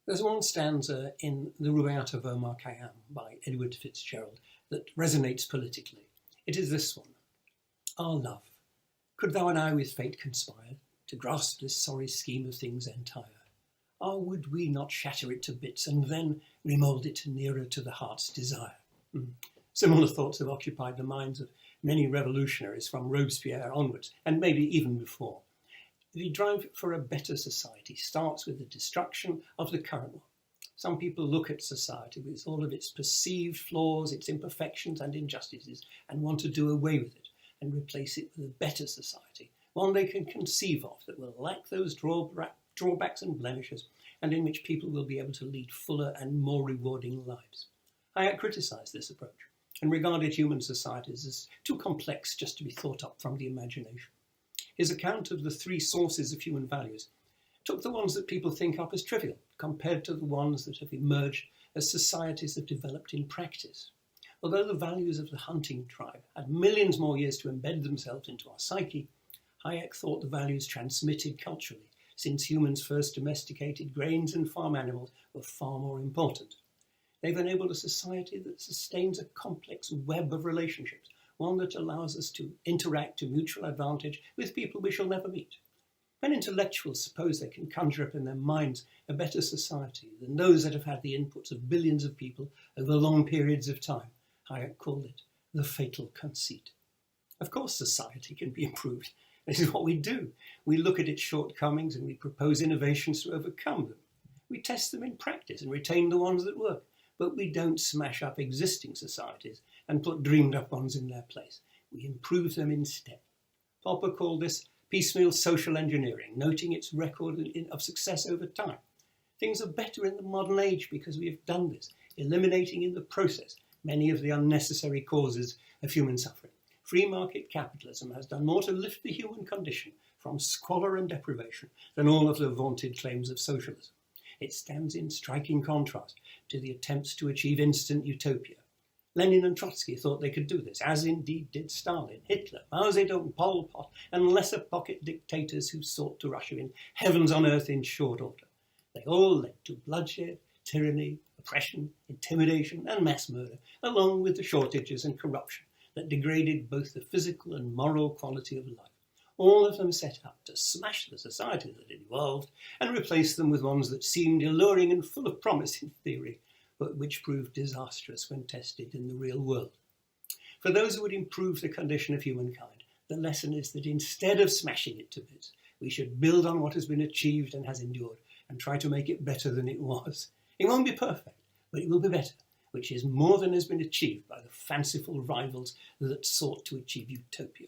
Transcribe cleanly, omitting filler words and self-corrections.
There's one stanza in The Rubaiyat of Omar Khayyam by Edward Fitzgerald that resonates politically. It is this one. Our love, could thou and I with fate conspire to grasp this sorry scheme of things entire? Or would we not shatter it to bits and then remould it nearer to the heart's desire? Similar thoughts have occupied the minds of many revolutionaries from Robespierre onwards, and maybe even before. The drive for a better society starts with the destruction of the current one. Some people look at society with all of its perceived flaws, its imperfections and injustices, and want to do away with it and replace it with a better society, one they can conceive of that will lack those drawbacks and blemishes, and in which people will be able to lead fuller and more rewarding lives. Hayek criticised this approach and regarded human societies as too complex just to be thought up from the imagination. His account of the three sources of human values took the ones that people think up as trivial compared to the ones that have emerged as societies have developed in practice. Although the values of the hunting tribe had millions more years to embed themselves into our psyche, Hayek thought the values transmitted culturally, since humans first domesticated grains and farm animals, were far more important. They've enabled a society that sustains a complex web of relationships, one that allows us to interact to mutual advantage with people we shall never meet. When intellectuals suppose they can conjure up in their minds a better society than those that have had the inputs of billions of people over long periods of time, Hayek called it the fatal conceit. Of course society can be improved. This is what we do. We look at its shortcomings and we propose innovations to overcome them. We test them in practice and retain the ones that work, but we don't smash up existing societies and put dreamed up ones in their place. We improve them instead. Popper called this piecemeal social engineering, noting its record of success over time. Things are better in the modern age because we have done this, eliminating in the process many of the unnecessary causes of human suffering. Free market capitalism has done more to lift the human condition from squalor and deprivation than all of the vaunted claims of socialism. It stands in striking contrast to the attempts to achieve instant utopia. Lenin and Trotsky thought they could do this, as indeed did Stalin, Hitler, Mao Zedong, Pol Pot, and lesser pocket dictators who sought to usher in heavens on earth in short order. They all led to bloodshed, tyranny, oppression, intimidation, and mass murder, along with the shortages and corruption that degraded both the physical and moral quality of life. All of them set out to smash the societies that had evolved and replace them with ones that seemed alluring and full of promise in theory, but which proved disastrous when tested in the real world. For those who would improve the condition of humankind, the lesson is that instead of smashing it to bits, we should build on what has been achieved and has endured and try to make it better than it was. It won't be perfect, but it will be better, which is more than has been achieved by the fanciful rivals that sought to achieve utopia.